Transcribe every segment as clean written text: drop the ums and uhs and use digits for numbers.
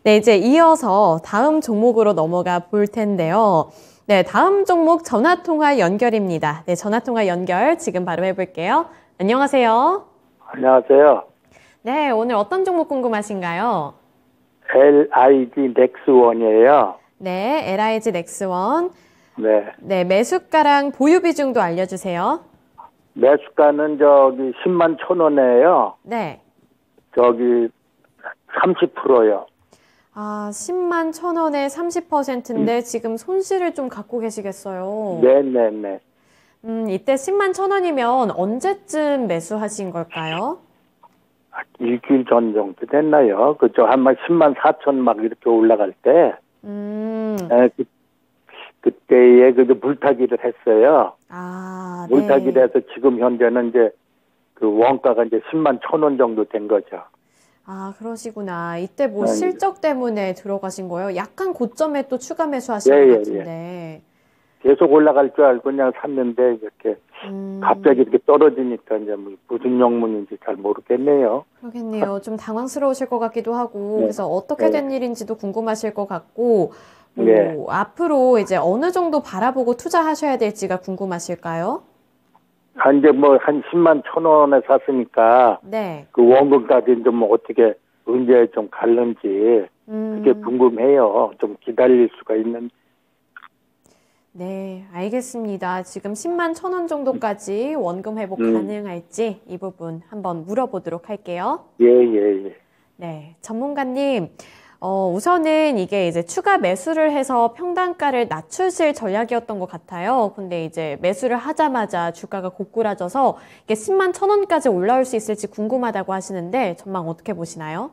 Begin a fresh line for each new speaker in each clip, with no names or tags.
네, 이제 이어서 다음 종목으로 넘어가 볼 텐데요. 네, 다음 종목 전화통화 연결입니다. 네, 전화통화 연결 지금 바로 해볼게요. 안녕하세요.
안녕하세요.
네, 오늘 어떤 종목 궁금하신가요?
LIG 넥스원이에요.
네, LIG 넥스원.
네.
네, 매수가랑 보유 비중도 알려주세요.
매수가는 저기 10만 1,000원이에요.
네.
저기 30%요.
아, 10만 1,000원에 30%인데 지금 손실을 좀 갖고 계시겠어요.
네네네.
이때 10만 1,000원이면 언제쯤 매수하신 걸까요?
일주일 전 정도 됐나요? 그저 한번 10만 4천 막 이렇게 올라갈 때, 네, 그때에 그 물타기를 했어요.
아,
물타기를
네.
해서 지금 현재는 이제 그 원가가 이제 10만 1,000원 정도 된 거죠.
아, 그러시구나. 이때 뭐
네.
실적 때문에 들어가신 거예요? 약간 고점에 또 추가 매수하신 것
예.
같은데.
계속 올라갈 줄 알고 그냥 샀는데 이렇게 갑자기 이렇게 떨어지니까 이제 무슨 영문인지 잘 모르겠네요.
그러겠네요. 좀 당황스러우실 것 같기도 하고,
네.
그래서 어떻게 된 일인지도 궁금하실 것 같고,
네.
앞으로 이제 어느 정도 바라보고 투자하셔야 될지가 궁금하실까요?
이제 뭐 한 10만 1,000원에 샀으니까
네.
그 원금까지 좀 어떻게 언제 좀 갈는지 그게 궁금해요. 좀 기다릴 수가 있는.
네, 알겠습니다. 지금 10만 1,000원 정도까지 원금 회복 가능할지 이 부분 한번 물어보도록 할게요.
예.
네, 전문가님, 우선은 이게 이제 추가 매수를 해서 평단가를 낮추실 전략이었던 것 같아요. 근데 이제 매수를 하자마자 주가가 고꾸라져서 이게 10만 1,000원까지 올라올 수 있을지 궁금하다고 하시는데 전망 어떻게 보시나요?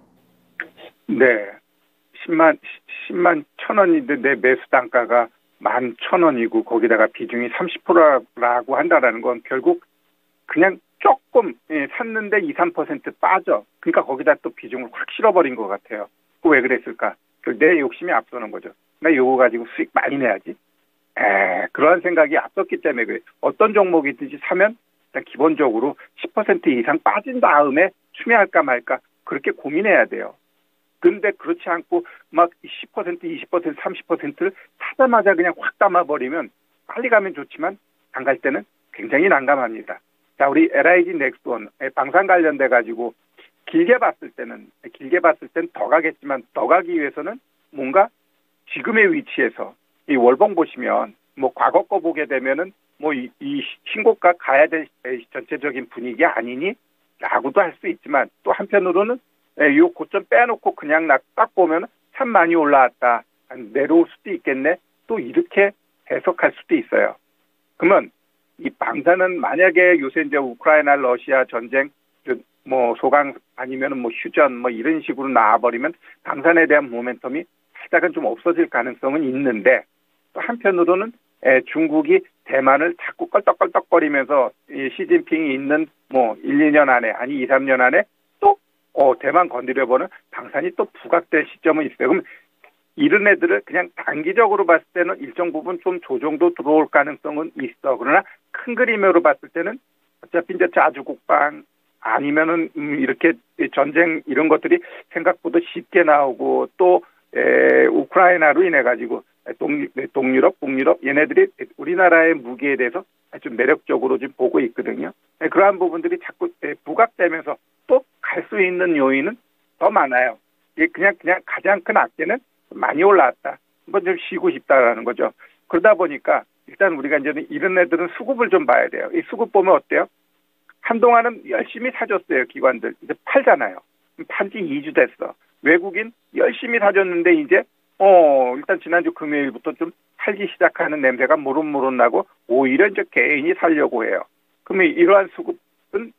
네. 10만 1,000원인데 내 매수 단가가 11,000원이고 거기다가 비중이 30%라고 한다라는 건 결국 그냥 조금 샀는데 2, 3% 빠져. 그러니까 거기다 또 비중을 확 실어버린 것 같아요. 왜 그랬을까? 내 욕심이 앞서는 거죠. 나 요거 가지고 수익 많이 내야지. 그러한 생각이 앞섰기 때문에 그래. 어떤 종목이든지 사면 일단 기본적으로 10% 이상 빠진 다음에 추매할까 말까 그렇게 고민해야 돼요. 근데 그렇지 않고 막 10%, 20%, 30%를 사자마자 그냥 확 담아버리면 빨리 가면 좋지만 안 갈 때는 굉장히 난감합니다. 자, 우리 LIG 넥스원 방산 관련돼 가지고 길게 봤을 땐 더 가겠지만 더 가기 위해서는 뭔가 지금의 위치에서 이 월봉 보시면 뭐 과거 거 보게 되면은 뭐 이 신고가 가야 될 전체적인 분위기 아니니? 라고도 할 수 있지만 또 한편으로는 이 고점 빼놓고 그냥 딱 보면 참 많이 올라왔다. 내려올 수도 있겠네. 또 이렇게 해석할 수도 있어요. 그러면 이 방사는 만약에 요새 이제 우크라이나 러시아 전쟁 뭐 소강 아니면은 뭐 휴전 뭐 이런 식으로 나와버리면 방산에 대한 모멘텀이 살짝은 좀 없어질 가능성은 있는데 또 한편으로는 중국이 대만을 자꾸 껄떡껄떡거리면서 이 시진핑이 있는 뭐 1, 2년 안에 아니 2, 3년 안에 또 대만 건드려보는 방산이 또 부각될 시점은 있어요. 그럼 이런 애들을 그냥 단기적으로 봤을 때는 일정 부분 좀 조정도 들어올 가능성은 있어. 그러나 큰 그림으로 봤을 때는 어차피 이제 자주국방 아니면은 이렇게 전쟁 이런 것들이 생각보다 쉽게 나오고 또 우크라이나로 인해 가지고 동유럽, 북유럽 얘네들이 우리나라의 무기에 대해서 좀 매력적으로 좀 보고 있거든요. 그러한 부분들이 자꾸 부각되면서 또 갈 수 있는 요인은 더 많아요. 이게 그냥 가장 큰 악재는 많이 올라왔다. 한번 좀 쉬고 싶다라는 거죠. 그러다 보니까 일단 우리가 이제 이런 애들은 수급을 좀 봐야 돼요. 이 수급 보면 어때요? 한동안은 열심히 사줬어요, 기관들. 이제 팔잖아요. 판지 2주 됐어. 외국인 열심히 사줬는데 이제 일단 지난주 금요일부터 좀 팔기 시작하는 냄새가 무릇무릇 나고 오히려 이제 개인이 살려고 해요. 그러면 이러한 수급은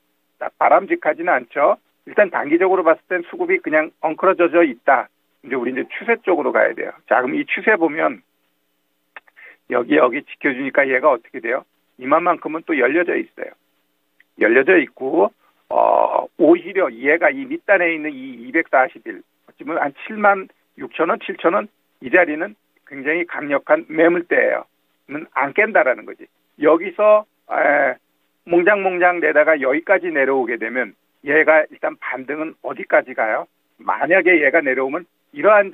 바람직하지는 않죠. 일단 단기적으로 봤을 땐 수급이 그냥 엉클어져 있다. 이제 우리 이제 추세 쪽으로 가야 돼요. 자, 그럼 이 추세 보면 여기 지켜주니까 얘가 어떻게 돼요? 이만큼은 또 열려져 있어요. 열려져 있고 오히려 얘가 이 밑단에 있는 이 241 어쩌면 한 7만 6천원, 7천원 이 자리는 굉장히 강력한 매물대예요. 안 깬다라는 거지. 여기서 몽장몽장 내다가 여기까지 내려오게 되면 얘가 일단 반등은 어디까지 가요? 만약에 얘가 내려오면 이러한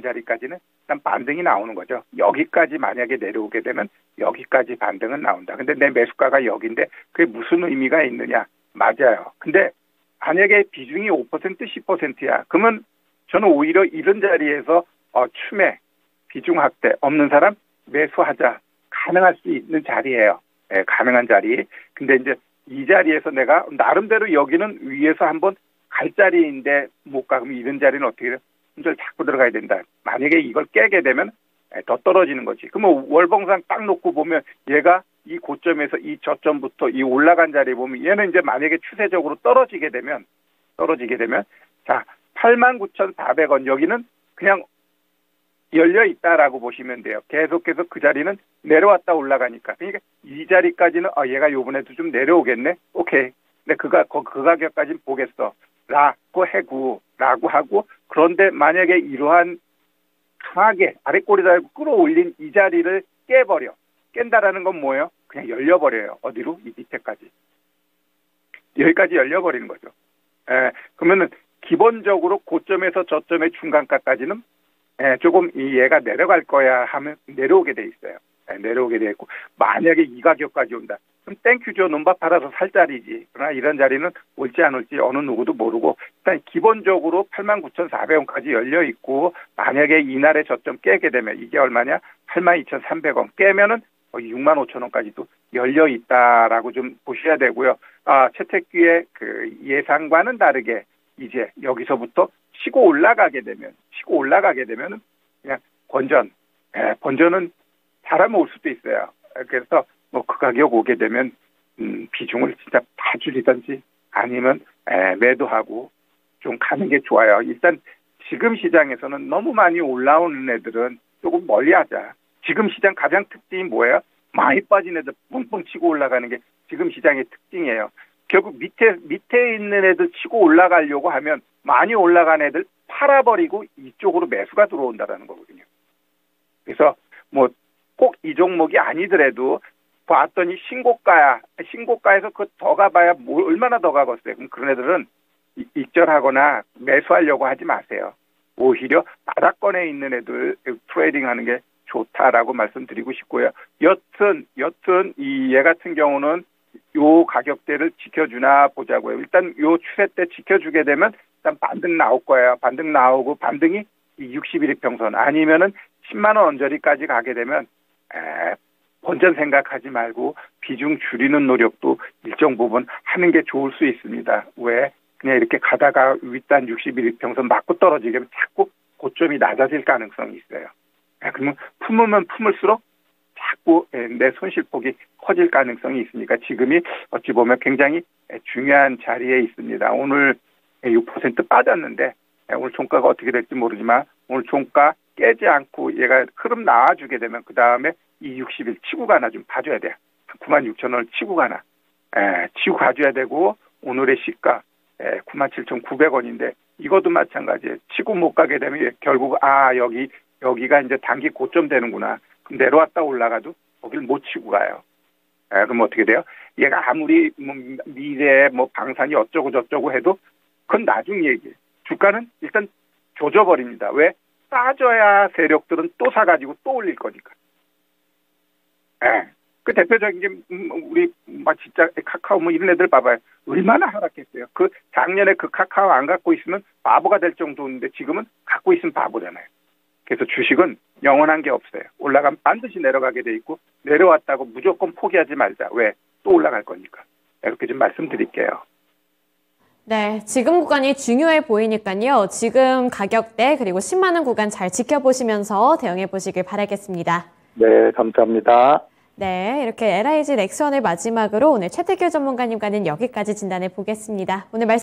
자리까지는 일단 반등이 나오는 거죠. 여기까지 만약에 내려오게 되면 여기까지 반등은 나온다. 근데 내 매수가가 여기인데 그게 무슨 의미가 있느냐? 맞아요. 근데 만약에 비중이 5% 10%야. 그러면 저는 오히려 이런 자리에서 추매, 비중 확대 없는 사람 매수하자. 가능할 수 있는 자리예요. 네, 가능한 자리. 근데 이제 이 자리에서 내가 나름대로 여기는 위에서 한번 갈 자리인데 못 가. 그럼 이런 자리는 어떻게 해요? 손절 자꾸 들어가야 된다. 만약에 이걸 깨게 되면 더 떨어지는 거지. 그러면 월봉상 딱 놓고 보면 얘가 이 고점에서 이 저점부터 이 올라간 자리 보면 얘는 이제 만약에 추세적으로 떨어지게 되면 자 89,400원 여기는 그냥 열려 있다라고 보시면 돼요. 계속해서 그 자리는 내려왔다 올라가니까. 그러니까 이 자리까지는 얘가 요번에도 좀 내려오겠네. 오케이. 근데 그 가격까지는 보겠어. 라고 하고 그런데 만약에 이러한 강하게 아래꼬리 달고 끌어올린 이 자리를 깬다라는 건 뭐예요? 그냥 열려버려요. 어디로? 이 밑에까지. 여기까지 열려버리는 거죠. 그러면은 기본적으로 고점에서 저점의 중간가까지는 조금 얘가 내려갈 거야 하면 내려오게 돼 있어요. 내려오게 돼 있고 만약에 이 가격까지 온다. 그럼 땡큐죠. 논밭 팔아서 살 자리지. 그러나 이런 자리는 올지 안 올지 어느 누구도 모르고 일단 기본적으로 89,400원까지 열려 있고 만약에 이날의 저점 깨게 되면 이게 얼마냐? 82,300원 깨면은 65,000원까지도 열려 있다라고 좀 보셔야 되고요. 채택기의 그 예상과는 다르게 이제 여기서부터 치고 올라가게 되면 그냥 번전은 잘하면 올 수도 있어요. 그래서 뭐 그 가격 오게 되면 비중을 진짜 다 줄이든지 아니면 매도하고 좀 가는 게 좋아요. 일단 지금 시장에서는 너무 많이 올라오는 애들은 조금 멀리하자. 지금 시장 가장 특징이 뭐예요? 많이 빠진 애들 뻥뻥 치고 올라가는 게 지금 시장의 특징이에요. 결국 밑에 있는 애들 치고 올라가려고 하면 많이 올라간 애들 팔아버리고 이쪽으로 매수가 들어온다라는 거거든요. 그래서 뭐 꼭 이 종목이 아니더라도 봤더니 신고가에서 그 더 가봐야 뭐 얼마나 더 가겠어요. 그럼 그런 애들은 익절하거나 매수하려고 하지 마세요. 오히려 바닥권에 있는 애들 트레이딩하는 게 좋다라고 말씀드리고 싶고요. 여튼 얘 같은 경우는 요 가격대를 지켜주나 보자고요. 일단 요 추세 때 지켜주게 되면 일단 반등 나올 거예요. 반등 나오고 반등이 60일 평선 아니면은 10만 원 언저리까지 가게 되면 본전 생각하지 말고 비중 줄이는 노력도 일정 부분 하는 게 좋을 수 있습니다. 왜? 그냥 이렇게 가다가 윗단 61일 평선 맞고 떨어지게 되면 자꾸 고점이 낮아질 가능성이 있어요. 그러면 품으면 품을수록 자꾸 내 손실폭이 커질 가능성이 있으니까 지금이 어찌 보면 굉장히 중요한 자리에 있습니다. 오늘 6% 빠졌는데 오늘 종가가 어떻게 될지 모르지만 오늘 종가 깨지 않고 얘가 흐름 나와주게 되면 그 다음에 이 60일 치고 가나 좀 봐줘야 돼요. 96,000원을 치고 가나. 치고 가줘야 되고 오늘의 시가 97,900원인데 이것도 마찬가지예요. 치고 못 가게 되면 결국 여기가 이제 단기 고점 되는구나. 그럼 내려왔다 올라가도 거길 못 치고 가요. 그럼 어떻게 돼요? 얘가 아무리 미래에 방산이 어쩌고 저쩌고 해도 그건 나중 얘기예요. 주가는 일단 조져버립니다. 왜? 빠져야 세력들은 또 사가지고 또 올릴 거니까. 그 대표적인 게 우리 진짜 카카오 이런 애들 봐봐요. 얼마나 하락했어요. 그 작년에 그 카카오 안 갖고 있으면 바보가 될 정도인데 지금은 갖고 있으면 바보잖아요. 그래서 주식은 영원한 게 없어요. 올라가면 반드시 내려가게 돼 있고 내려왔다고 무조건 포기하지 말자. 왜? 또 올라갈 거니까. 이렇게 좀 말씀드릴게요.
네, 지금 구간이 중요해 보이니까요. 지금 가격대 그리고 10만 원 구간 잘 지켜보시면서 대응해 보시길 바라겠습니다.
네, 감사합니다.
네, 이렇게 LIG 넥스원을 마지막으로 오늘 최태규 전문가님과는 여기까지 진단해 보겠습니다. 오늘 말씀